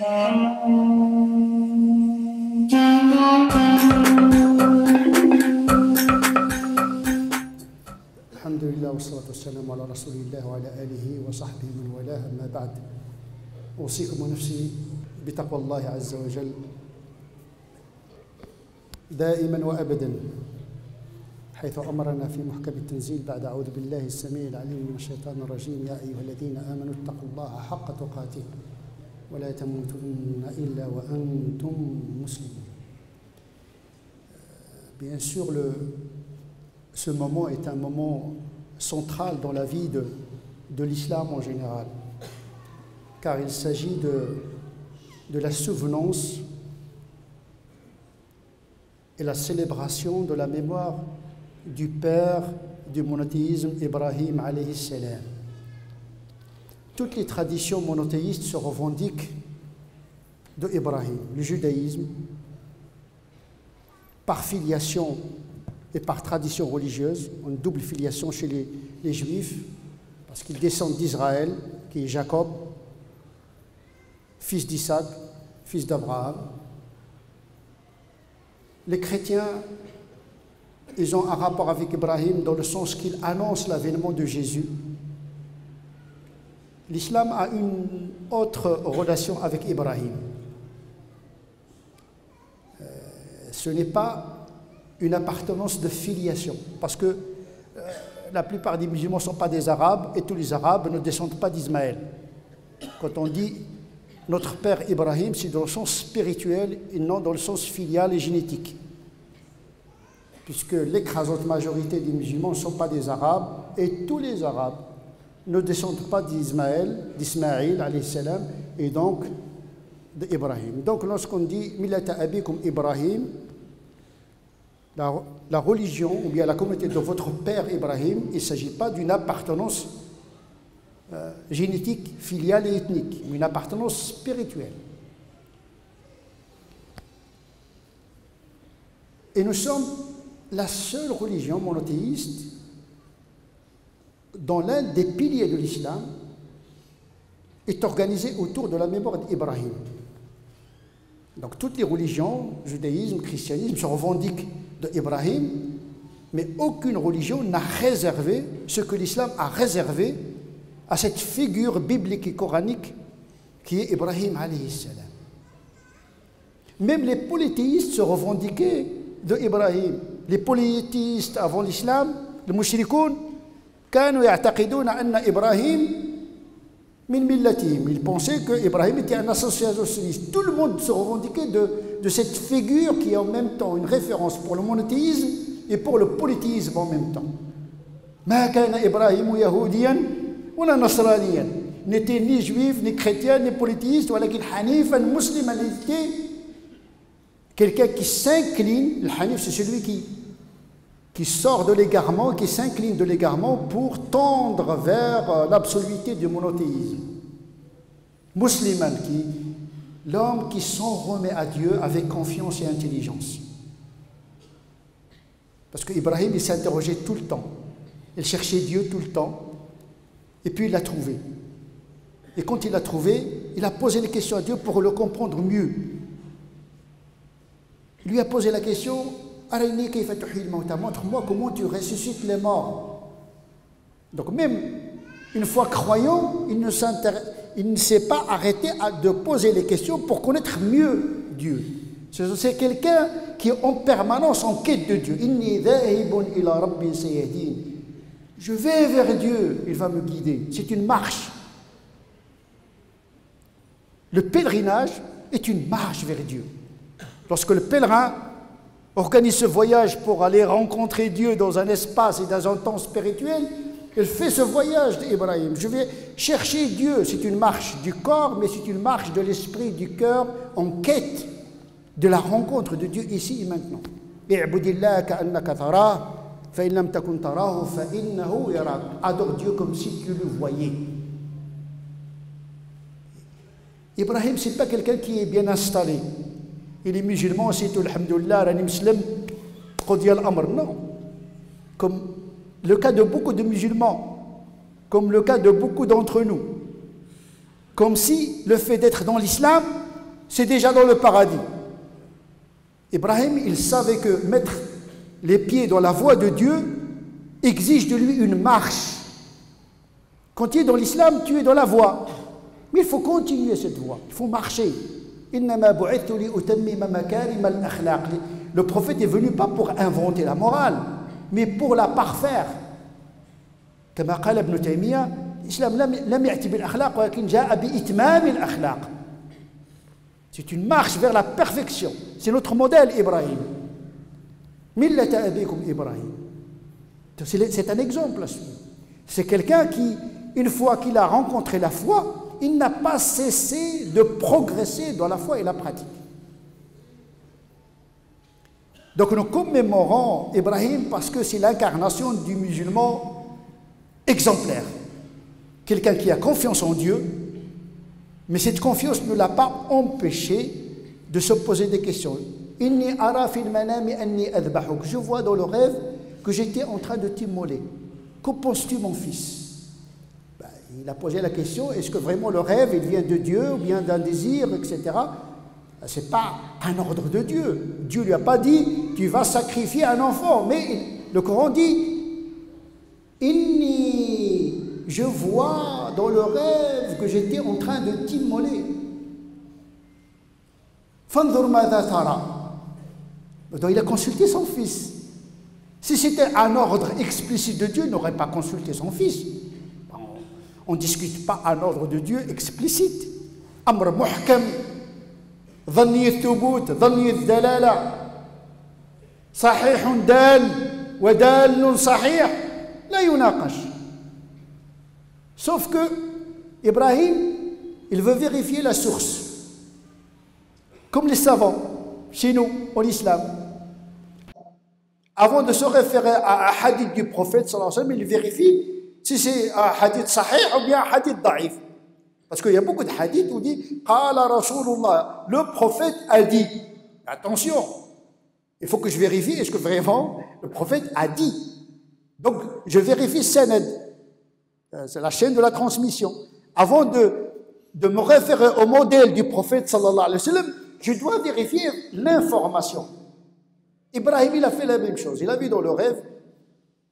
الحمد لله والصلاة والسلام على رسول الله وعلى آله وصحبه من والاه، أما بعد أوصيكم ونفسي بتقوى الله عز وجل دائما وأبدا، حيث أمرنا في محكم التنزيل بعد أعوذ بالله السميع العليم من الشيطان الرجيم: يا أيها الذين آمنوا اتقوا الله حق تقاته ولا تموتن إلا وأنتم مسلمون. Bien sûr, ce moment est un moment central dans la vie de l'islam en général, car il s'agit de la souvenance et la célébration de la mémoire du père du monothéisme, Ibrahim alayhi salam. Toutes les traditions monothéistes se revendiquent de Ibrahim. Le judaïsme, par filiation et par tradition religieuse, une double filiation chez les Juifs, parce qu'ils descendent d'Israël, qui est Jacob, fils d'Isaac, fils d'Abraham. Les chrétiens, ils ont un rapport avec Ibrahim dans le sens qu'ils annoncent l'avènement de Jésus. L'islam a une autre relation avec Ibrahim. Ce n'est pas une appartenance de filiation, parce que la plupart des musulmans ne sont pas des Arabes et tous les Arabes ne descendent pas d'Ismaël. Quand on dit notre père Ibrahim, c'est dans le sens spirituel et non dans le sens filial et génétique, puisque l'écrasante majorité des musulmans ne sont pas des Arabes et tous les Arabes ne descendent pas d'Ismaïl alayhi salam et donc d'Ibrahim. Donc lorsqu'on dit Millata abikum Ibrahim, la religion ou bien la communauté de votre père Ibrahim, il ne s'agit pas d'une appartenance génétique, filiale et ethnique, mais une appartenance spirituelle. Et nous sommes la seule religion monothéiste dont l'un des piliers de l'islam est organisé autour de la mémoire d'Ibrahim. Donc toutes les religions, judaïsme, christianisme, se revendiquent d'Ibrahim, mais aucune religion n'a réservé ce que l'islam a réservé à cette figure biblique et coranique qui est Ibrahim alayhi salam. Même les polythéistes se revendiquaient d'Ibrahim. Les polythéistes avant l'islam, les mushrikoun, كانوا يعتقدون أن إبراهيم من ملتهم. Ils pensaient que Ibrahim était un associationniste. Tout le monde se revendiquait de cette figure qui est en même temps une référence pour le monothéisme et pour le polythéisme en même temps. ما كان إبراهيم يهوديا ولا نصرانيا. Il n'était ni juif, ni chrétien, ni polythéiste, ولكن حنيفا مسلما. Il était quelqu'un qui s'incline. Le hanif, c'est celui qui sort de l'égarement, qui s'incline de l'égarement pour tendre vers l'absoluité du monothéisme. Musliman, l'homme qui s'en remet à Dieu avec confiance et intelligence. Parce qu'Ibrahim, il s'interrogeait tout le temps. Il cherchait Dieu tout le temps. Et puis il l'a trouvé. Et quand il l'a trouvé, il a posé les questions à Dieu pour le comprendre mieux. Il lui a posé la question: montre-moi comment tu ressuscites les morts. Donc même une fois croyant, il ne s'est pas arrêté de poser les questions pour connaître mieux Dieu. C'est quelqu'un qui est en permanence en quête de Dieu. Je vais vers Dieu, il va me guider. C'est une marche. Le pèlerinage est une marche vers Dieu. Lorsque le pèlerin organise ce voyage pour aller rencontrer Dieu dans un espace et dans un temps spirituel, il fait ce voyage d'Ibrahim. Je vais chercher Dieu. C'est une marche du corps, mais c'est une marche de l'esprit, du cœur, en quête de la rencontre de Dieu ici et maintenant. Adore Dieu comme si tu le voyais. Ibrahim, ce n'est pas quelqu'un qui est bien installé. Il est musulman, c'est tout, alhamdoulilah, rani muslim, qodiya al-amr. Non. Comme le cas de beaucoup de musulmans, comme le cas de beaucoup d'entre nous. Comme si le fait d'être dans l'islam c'est déjà dans le paradis. Ibrahim, il savait que mettre les pieds dans la voie de Dieu exige de lui une marche. Quand tu es dans l'islam, tu es dans la voie. Mais il faut continuer cette voie, il faut marcher. Le prophète est venu pas pour inventer la morale, mais pour la parfaire. كما قال ابن تيمية الإسلام لم يأتي بالأخلاق ولكن جاء بإتمام الأخلاق. C'est une marche vers la perfection. C'est notre modèle Ibrahim. Millata abikum Ibrahim. C'est un exemple à suivre. C'est quelqu'un qui, une fois qu'il a rencontré la foi, il n'a pas cessé de progresser dans la foi et la pratique. Donc nous commémorons Ibrahim parce que c'est l'incarnation du musulman exemplaire. Quelqu'un qui a confiance en Dieu, mais cette confiance ne l'a pas empêché de se poser des questions. Inni ara fil manami anni adbahuk. Je vois dans le rêve que j'étais en train de t'immoler. Que penses-tu, mon fils? Il a posé la question, est-ce que vraiment le rêve, il vient de Dieu ou bien d'un désir, etc. Ce n'est pas un ordre de Dieu. Dieu ne lui a pas dit, tu vas sacrifier un enfant. Mais le Coran dit, Inni, je vois dans le rêve que j'étais en train de t'immoler. Fanzur madha tara. Donc il a consulté son fils. Si c'était un ordre explicite de Dieu, il n'aurait pas consulté son fils. On ne discute pas un ordre de Dieu explicite. Amr muhkam, dhanni thubut, dhanni dalala, sahihun dal, wa dalun sahih, la yunaqash. Sauf que Ibrahim, il veut vérifier la source. Comme les savants, chez nous, en islam. Avant de se référer à un hadith du prophète, sallallahu alayhi wa sallam, il vérifie si c'est un hadith sahih ou bien un hadith daïf. Parce qu'il y a beaucoup de hadiths où on dit « Qala Rasulullah » le prophète a dit. Attention, il faut que je vérifie est-ce que vraiment le prophète a dit. Donc, je vérifie sanad. C'est la chaîne de la transmission. Avant de me référer au modèle du prophète, sallallahu alayhi wa sallam, je dois vérifier l'information. Ibrahim, il a fait la même chose. Il a vu dans le rêve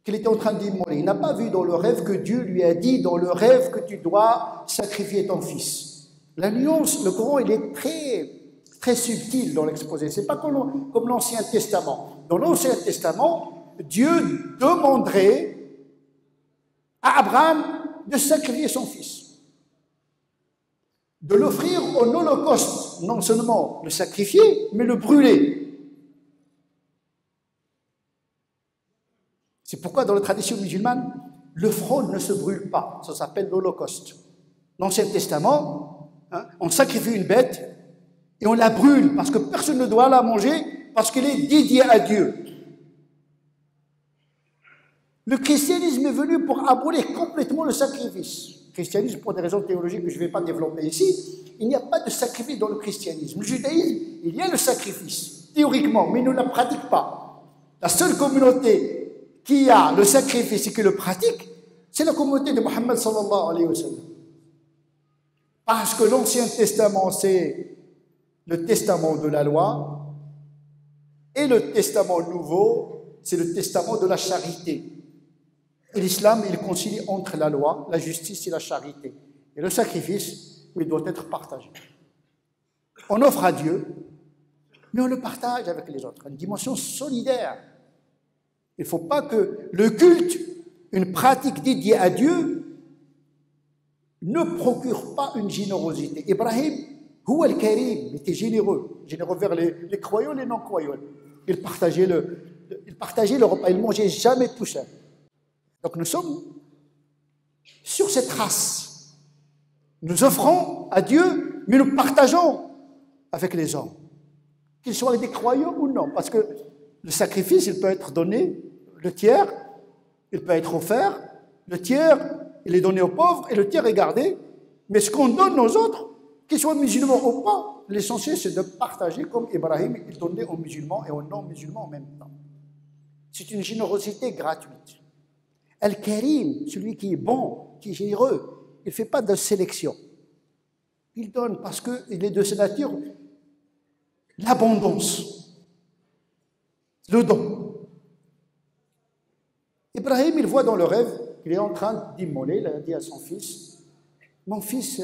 qu'il était en train d'immoler. Il n'a pas vu dans le rêve que Dieu lui a dit dans le rêve que tu dois sacrifier ton fils. La nuance, le Coran, il est très, très subtil dans l'exposé. C'est pas comme l'Ancien Testament. Dans l'Ancien Testament, Dieu demanderait à Abraham de sacrifier son fils, de l'offrir en holocauste, non seulement le sacrifier, mais le brûler. C'est pourquoi dans la tradition musulmane, le front ne se brûle pas, ça s'appelle l'holocauste. L'Ancien Testament, on sacrifie une bête et on la brûle parce que personne ne doit la manger parce qu'elle est dédiée à Dieu. Le christianisme est venu pour abolir complètement le sacrifice. Le christianisme, pour des raisons théologiques que je ne vais pas développer ici, il n'y a pas de sacrifice dans le christianisme. Le judaïsme, il y a le sacrifice, théoriquement, mais il ne le pratique pas. La seule communauté qui a le sacrifice et qui le pratique, c'est la communauté de Mohammed sallallahu alayhi wa sallam. Parce que l'Ancien Testament, c'est le testament de la loi, et le testament nouveau, c'est le testament de la charité. Et l'islam, il concilie entre la loi, la justice et la charité. Et le sacrifice, il doit être partagé. On offre à Dieu, mais on le partage avec les autres. Une dimension solidaire. Il ne faut pas que le culte, une pratique dédiée à Dieu, ne procure pas une générosité. Ibrahim, huwa al-karim, il était généreux vers les croyants et les non-croyants. Il partageait le repas, il ne mangeait jamais tout seul. Donc nous sommes sur cette race. Nous offrons à Dieu, mais nous partageons avec les hommes. Qu'ils soient des croyants ou non. Parce que le sacrifice, il peut être donné, le tiers, il peut être offert, le tiers, il est donné aux pauvres et le tiers est gardé. Mais ce qu'on donne aux autres, qu'ils soient musulmans ou pas, l'essentiel c'est de partager comme Ibrahim, il donnait aux musulmans et aux non-musulmans en même temps. C'est une générosité gratuite. Al-Karim, celui qui est bon, qui est généreux, il ne fait pas de sélection. Il donne parce qu'il est de sa nature l'abondance, le don. Ibrahim, il voit dans le rêve qu'il est en train d'immoler. Il a dit à son fils, mon fils,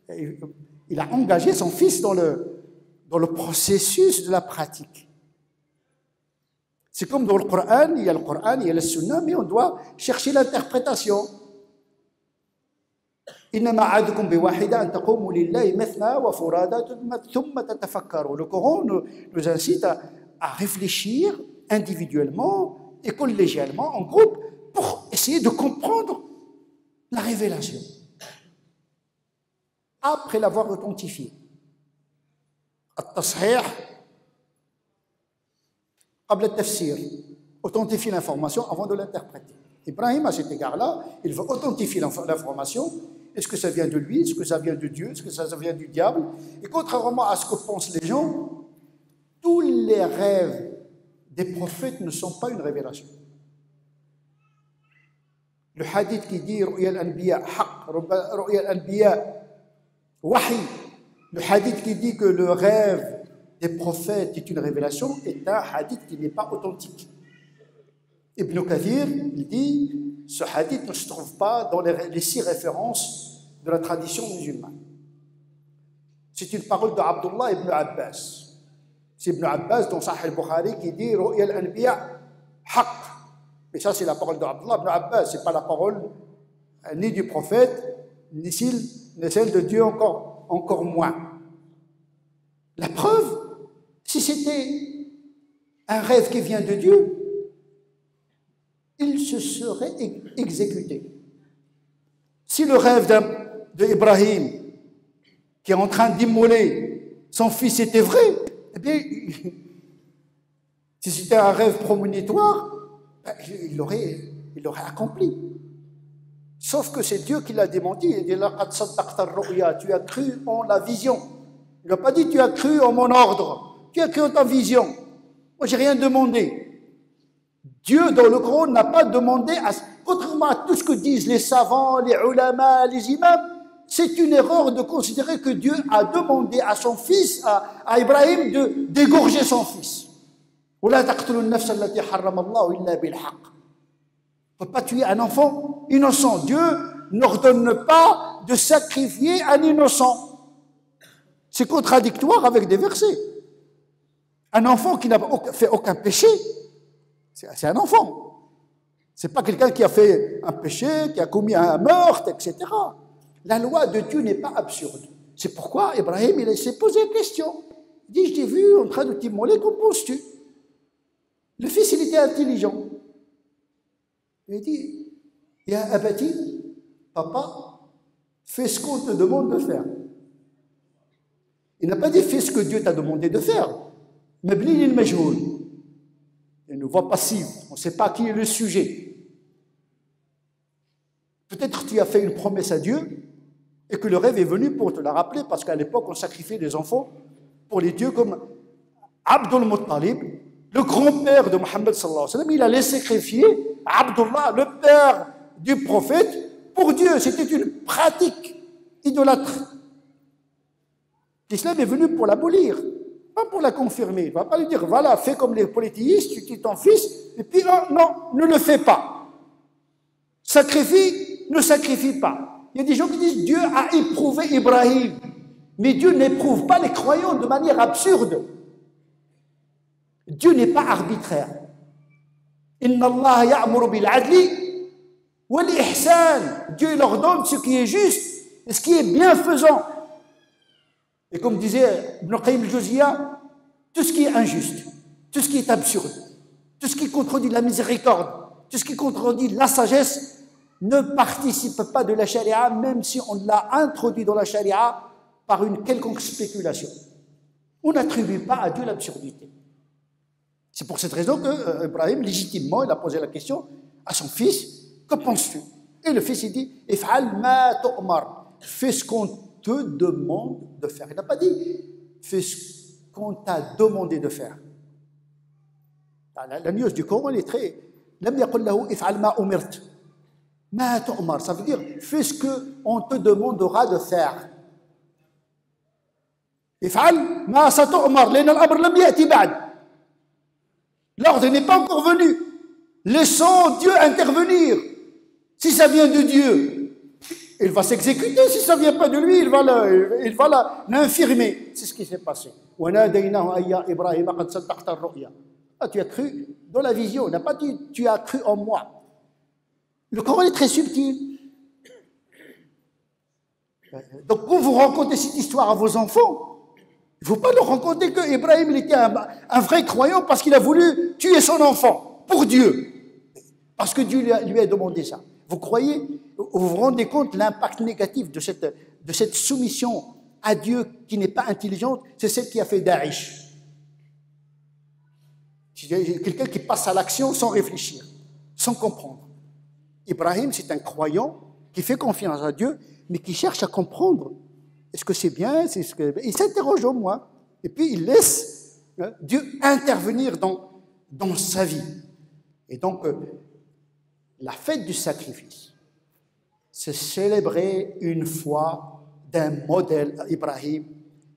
il a engagé son fils dans le processus de la pratique. C'est comme dans le Coran, il y a le Coran, il y a le Sunna, mais on doit chercher l'interprétation. إنما أعدكم بواحدة أن تقوموا لله مثنى وفرادى ثم تتفكروا. Le Coran nous incite à réfléchir individuellement et collégialement, en groupe, pour essayer de comprendre la révélation. Après l'avoir authentifiée. التصحيح قبل التفسير. Authentifier l'information avant de l'interpréter. Ibrahim, à cet égard-là, il veut authentifier l'information. Est-ce que ça vient de lui? Est-ce que ça vient de Dieu? Est-ce que ça vient du diable? Et contrairement à ce que pensent les gens, tous les rêves des prophètes ne sont pas une révélation. Le hadith qui dit رؤيا الأنبياء حق, رؤيا الأنبياء وحي, le hadith qui dit que le rêve des prophètes est une révélation est un hadith qui n'est pas authentique. Ibn Kathir, il dit, ce hadith ne se trouve pas dans les 6 références de la tradition musulmane. C'est une parole d'Abdullah ibn Abbas. C'est Ibn Abbas dans Sahih al-Bukhari qui dit رؤيا الأنبياء حق. Mais ça, c'est la parole d'Abdullah ibn Abbas, ce n'est pas la parole ni du prophète, ni celle de Dieu encore moins. La preuve, si c'était un rêve qui vient de Dieu, il se serait exécuté. Si le rêve d'Ibrahim, qui est en train d'immoler son fils, était vrai, eh bien, si c'était un rêve prémonitoire, il l'aurait accompli. Sauf que c'est Dieu qui l'a démenti. Il dit, tu as cru en la vision. Il n'a pas dit, tu as cru en mon ordre. Tu as cru en ta vision. Moi, j'ai rien demandé. Dieu, dans le Coran, n'a pas demandé, contrairement à tout ce que disent les savants, les ulama, les imams, c'est une erreur de considérer que Dieu a demandé à son fils, à Ibrahim, d'égorger son fils. On ne peut pas tuer un enfant innocent. Dieu n'ordonne pas de sacrifier un innocent. C'est contradictoire avec des versets. Un enfant qui n'a fait aucun péché, c'est un enfant. Ce n'est pas quelqu'un qui a fait un péché, qui a commis un meurtre, etc. La loi de Dieu n'est pas absurde. C'est pourquoi Ibrahim il s'est posé une question. Il dit, je t'ai vu en train de t'immoler, qu'en penses-tu? Le fils, il était intelligent. Il dit, Ya abati, papa, fais ce qu'on te demande de faire. Il n'a pas dit, fais ce que Dieu t'a demandé de faire. Mabni il majhoul. Une voix passive. On ne sait pas qui est le sujet. Peut-être tu as fait une promesse à Dieu et que le rêve est venu pour te la rappeler, parce qu'à l'époque, on sacrifiait des enfants pour les dieux comme Abdul Muttalib, le grand-père de Mohammed sallallahu alayhi wa sallam. Il allait sacrifier Abdullah, le père du prophète, pour Dieu. C'était une pratique idolâtre. L'islam est venu pour l'abolir, pas pour la confirmer. Il ne va pas lui dire, voilà, fais comme les polythéistes, tu tues ton fils, et puis non, ne le fais pas. Sacrifie, ne sacrifie pas. Il y a des gens qui disent, Dieu a éprouvé Ibrahim, mais Dieu n'éprouve pas les croyants de manière absurde. Dieu n'est pas arbitraire. Inna Allah ya'muru bil adli wal ihsan. Dieu leur donne ce qui est juste et ce qui est bienfaisant. Et comme disait Ibn Qayyim al-Jawziyya, tout ce qui est injuste, tout ce qui est absurde, tout ce qui contredit la miséricorde, tout ce qui contredit la sagesse, ne participe pas de la charia, même si on l'a introduit dans la charia par une quelconque spéculation. On n'attribue pas à Dieu l'absurdité. C'est pour cette raison que Ibrahim, légitimement, il a posé la question à son fils, que penses-tu? Et le fils, il dit, If'al ma tu'mar, fais ce qu'on te demande de faire. Il n'a pas dit, fais ce qu'on t'a demandé de faire. La nuance du Coran, elle est très, lam yaqul lahu if'al ma umirt. Ma tu'mar, ça veut dire, fais ce qu'on te demandera de faire. افعل ما ستؤمر لأن الأمر لم يأتي بعد. L'ordre n'est pas encore venu. Laissons Dieu intervenir. Si ça vient de Dieu, il va s'exécuter. Si ça ne vient pas de lui, il va l'infirmer. C'est ce qui s'est passé. Ah, tu as cru dans la vision. On n'a pas dit tu as cru en moi. Le Coran est très subtil. Donc quand vous racontez cette histoire à vos enfants, il ne faut pas leur raconter que Ibrahim était un vrai croyant parce qu'il a voulu tuer son enfant pour Dieu. Parce que Dieu lui a demandé ça. Vous croyez, vous vous rendez compte de l'impact négatif de cette soumission à Dieu qui n'est pas intelligente? C'est celle qui a fait Daesh. Quelqu'un qui passe à l'action sans réfléchir, sans comprendre. Ibrahim, c'est un croyant qui fait confiance à Dieu, mais qui cherche à comprendre. Est-ce que c'est bien? Il s'interroge au moins. Et puis il laisse Dieu intervenir dans sa vie. Et donc, la fête du sacrifice, c'est célébrer une foi d'un modèle, Ibrahim,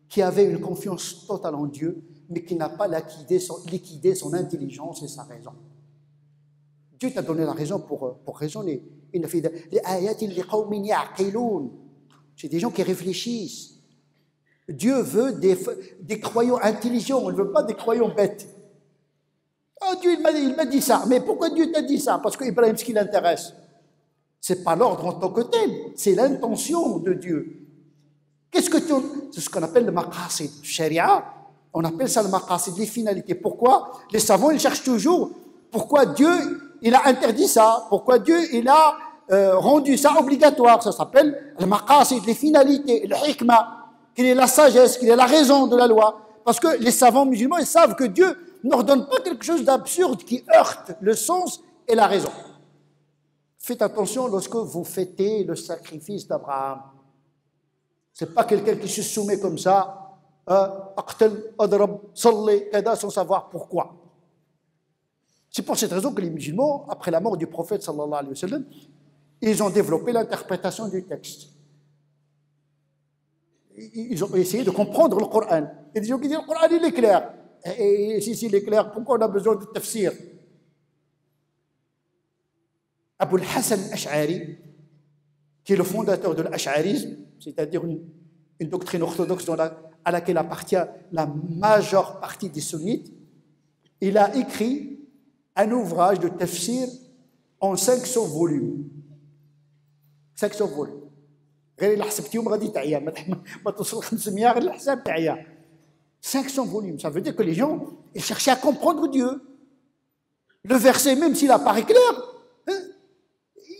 qui avait une confiance totale en Dieu, mais qui n'a pas liquidé son intelligence et sa raison. Dieu t'a donné la raison pour raisonner. C'est des gens qui réfléchissent. Dieu veut des croyants intelligents, il ne veut pas des croyants bêtes. Oh, Dieu, il m'a dit ça. Mais pourquoi Dieu t'a dit ça? Parce qu'Ibrahim, ce qui l'intéresse, ce n'est pas l'ordre en tant que tel, c'est l'intention de Dieu. C'est ce qu'on appelle le maqasid. Sharia, on appelle ça le maqasid, les finalités. Pourquoi? Les savants, ils cherchent toujours pourquoi Dieu, il a interdit ça, pourquoi Dieu, il a rendu ça obligatoire. Ça s'appelle le maqasid, les finalités, le hikmah, quelle est la sagesse, quelle est la raison de la loi. Parce que les savants musulmans, ils savent que Dieu n'ordonne pas quelque chose d'absurde qui heurte le sens et la raison. Faites attention lorsque vous fêtez le sacrifice d'Abraham. Ce n'est pas quelqu'un qui se soumet comme ça, aqtal, adrab, salli, kada, sans savoir pourquoi. C'est pour cette raison que les musulmans, après la mort du prophète sallallahu alayhi wa sallam, ils ont développé l'interprétation du texte. Ils ont essayé de comprendre le Coran. Il y a des gens qui disent le Coran, il est clair. Et si il est clair, pourquoi on a besoin de tafsir? Abu al-Hassan al-Ash'ari, qui est le fondateur de l'Ash'arisme, c'est-à-dire une doctrine orthodoxe à laquelle appartient la majeure partie des sunnites, il a écrit un ouvrage de tafsir en 500 volumes. 500 volumes. غير اللي حسبتيهم غادي تعيا ما توصل 500 غير الحساب تعيا. 500 volumes, ça veut dire que les gens ils cherchaient à comprendre Dieu. Le verset, même s'il apparaît clair,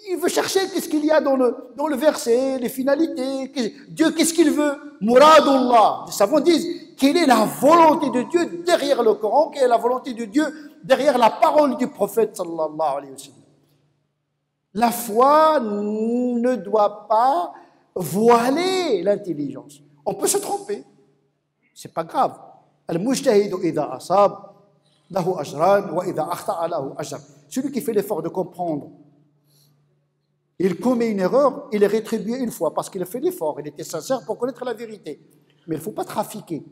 il veut chercher qu'est-ce qu'il y a dans le verset, les finalités. Dieu, qu'est-ce qu'il veut? Muradullah. Les savants disent quelle est la volonté de Dieu derrière le Coran, quelle est la volonté de Dieu derrière la parole du prophète sallallahu alayhi wa sallam. La foi ne doit pas voiler l'intelligence. On peut se tromper. C'est pas grave. Al-mujtahidu idha asab lahu ajran wa idha akhta'a lahu ajr. Celui qui fait l'effort de comprendre, il commet une erreur, il est rétribué une fois parce qu'il a fait l'effort, il était sincère pour connaître la vérité. Mais il ne faut pas trafiquer.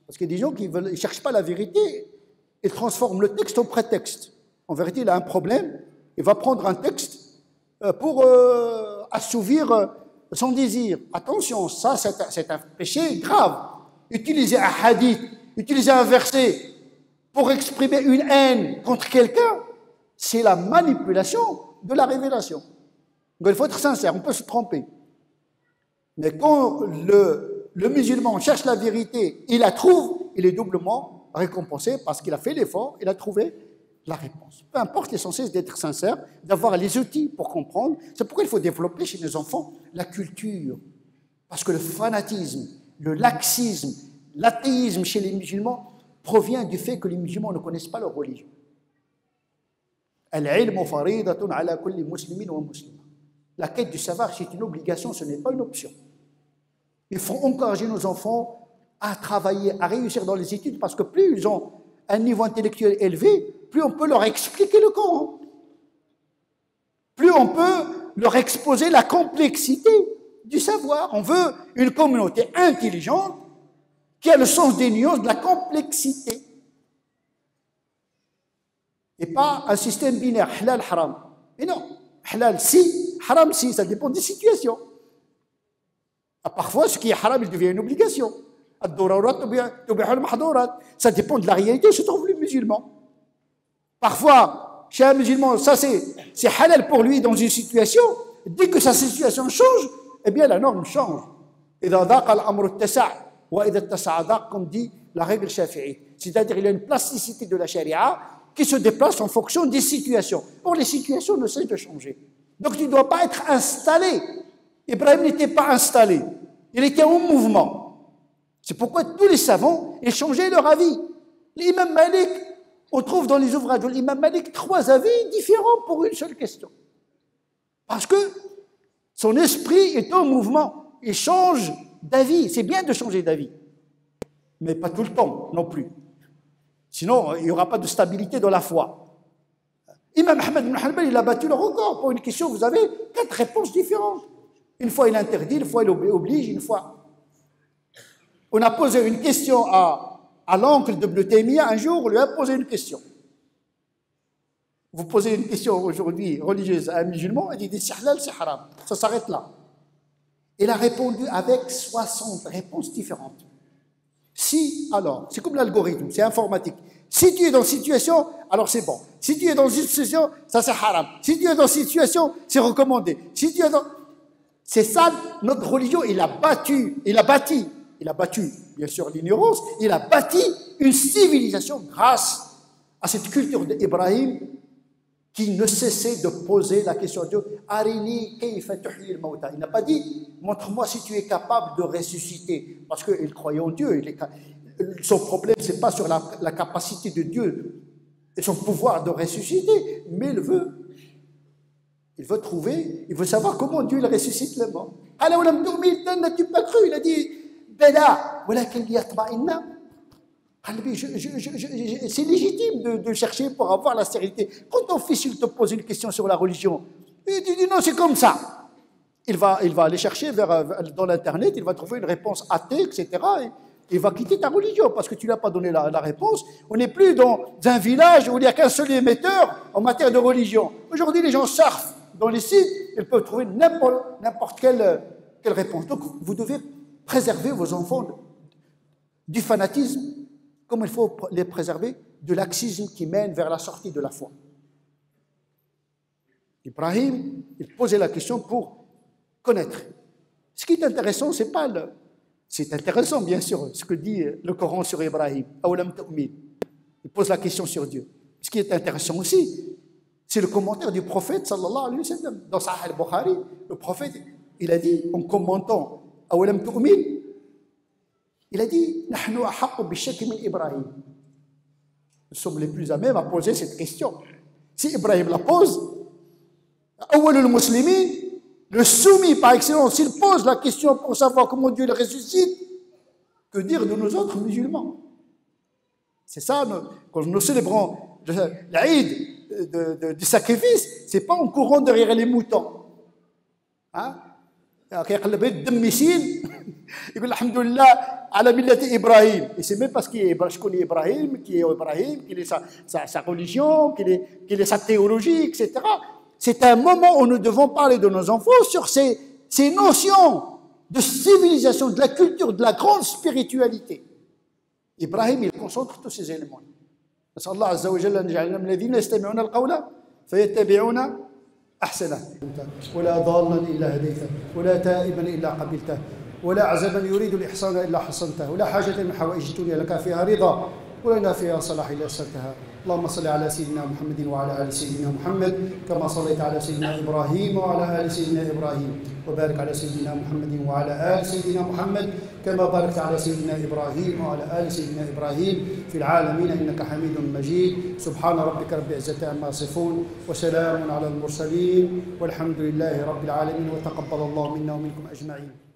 Parce qu'il y a des gens qui ne cherchent pas la vérité, ils transforment le texte en prétexte. En vérité, il a un problème, il va prendre un texte pour assouvir son désir. Attention, ça c'est un péché grave. Utiliser un hadith, utiliser un verset pour exprimer une haine contre quelqu'un, c'est la manipulation de la révélation. Donc il faut être sincère, on peut se tromper. Mais quand le musulman cherche la vérité, il la trouve, il est doublement récompensé parce qu'il a fait l'effort, il a trouvé la réponse. Peu importe, l'essentiel c'est d'être sincère, d'avoir les outils pour comprendre. C'est pourquoi il faut développer chez nos enfants la culture. Parce que le fanatisme, le laxisme, l'athéisme chez les musulmans provient du fait que les musulmans ne connaissent pas leur religion. Al-ilmu faridatun ala kulli muslimin wa muslima. La quête du savoir, c'est une obligation, ce n'est pas une option. Il faut encourager nos enfants à travailler, à réussir dans les études, parce que plus ils ont un niveau intellectuel élevé, plus on peut leur expliquer le Coran. Plus on peut leur exposer la complexité du savoir. On veut une communauté intelligente qui a le sens des nuances, de la complexité. Et pas un système binaire, halal, haram. Mais non, halal si, haram si, ça dépend des situations. Parfois, ce qui est haram, il devient une obligation. Ça dépend de la réalité où se trouve le musulman. Parfois, chez un musulman, ça c'est halal pour lui dans une situation. Dès que sa situation change, eh bien la norme change. Comme dit la règle shafi'ite. C'est-à-dire qu'il y a une plasticité de la charia qui se déplace en fonction des situations. Or, les situations ne cessent de changer. Donc, tu ne dois pas être installé. Ibrahim n'était pas installé. Il était en mouvement. C'est pourquoi tous les savants ont changé leur avis. L'imam Malik, on trouve dans les ouvrages de l'imam Malik 3 avis différents pour une seule question. Parce que son esprit est en mouvement. Il change d'avis. C'est bien de changer d'avis. Mais pas tout le temps non plus. Sinon, il n'y aura pas de stabilité dans la foi. Imam Ahmed ibn Hanbal, il a battu le record. Pour une question, vous avez 4 réponses différentes. Une fois, il interdit, une fois, il oblige, une fois. On a posé une question à l'oncle de Ibn Taymiyyah un jour, on lui a posé une question. Vous posez une question aujourd'hui religieuse à un musulman, il dit c'est halal, c'est haram. Ça s'arrête là. Il a répondu avec 60 réponses différentes. Si, alors, c'est comme l'algorithme, c'est informatique. Si tu es dans une situation, alors c'est bon. Si tu es dans une situation, ça c'est haram. Si tu es dans une situation, c'est recommandé. Si tu es dans... C'est ça, notre religion, il a bâti, bien sûr, l'ignorance, il a bâti une civilisation grâce à cette culture d'Ibrahim qui ne cessait de poser la question à Dieu. Arini kayfa tuhyi al-mawta. Il n'a pas dit, montre-moi si tu es capable de ressusciter. Parce qu'il croyait en Dieu. Son problème, ce n'est pas sur la capacité de Dieu et son pouvoir de ressusciter, mais il veut trouver, il veut savoir comment Dieu le ressuscite le mort. Alors, n'as-tu pas cru? Il a dit, Bela, c'est légitime de chercher pour avoir la sérénité. Quand ton fils il te pose une question sur la religion, il dit non, c'est comme ça. Il va aller chercher dans l'internet, il va trouver une réponse athée, etc. Et il va quitter ta religion parce que tu ne lui as pas donné la réponse. On n'est plus dans un village où il n'y a qu'un seul émetteur en matière de religion. Aujourd'hui, les gens surfent dans les sites, ils peuvent trouver n'importe quelle réponse. Donc, vous devez préserver vos enfants du fanatisme, comme il faut les préserver de laxisme qui mène vers la sortie de la foi. Ibrahim, il posait la question pour connaître. Ce qui est intéressant, c'est pas le... C'est intéressant, bien sûr, ce que dit le Coran sur Ibrahim. Il pose la question sur Dieu. Ce qui est intéressant aussi, c'est le commentaire du prophète, sallallahu alayhi wa sallam. Dans Sahih al-Bukhari, le prophète, il a dit, en commentant « Awalam tu'min » il a dit « Nahnu ahaqqu bi-shakki min Ibrahim » Nous sommes les plus à même à poser cette question. Si Ibrahim la pose, « Awwalul muslimin » le soumis par excellence, s'il pose la question pour savoir comment Dieu le ressuscite, que dire de nos autres musulmans? C'est ça, quand nous célébrons l'Aïd du sacrifice, c'est pas en courant derrière les moutons. Hein? Il dit alhamdoulilah ala millati Ibrahim. Et c'est même parce qu'il est Ibrahim, qui est sa religion, qu'il est sa théologie, etc. C'est un moment où nous devons parler de nos enfants sur ces notions de civilisation, de la culture, de la grande spiritualité. Ibrahim, il concentre tous ces éléments. نسأل الله عز وجل أن يجعلنا من الذين يستمعون القول فيتبعون أحسنه ولا ضالا إلا هديته ولا تائبا إلا قبلته ولا عزبا يريد الإحسان إلا حصنته ولا حاجة من حوائج الدنيا لك فيها رضا ولنا فيها صلاح إلا يسرتها. اللهم صل على سيدنا محمد وعلى آل سيدنا محمد كما صليت على سيدنا إبراهيم وعلى آل سيدنا إبراهيم وبارك على سيدنا محمد وعلى آل سيدنا محمد كما باركت على سيدنا إبراهيم وعلى آل سيدنا إبراهيم في العالمين إنك حميد مجيد. سبحان ربك رب العزة عما يصفون وسلام على المرسلين والحمد لله رب العالمين وتقبل الله منا ومنكم أجمعين.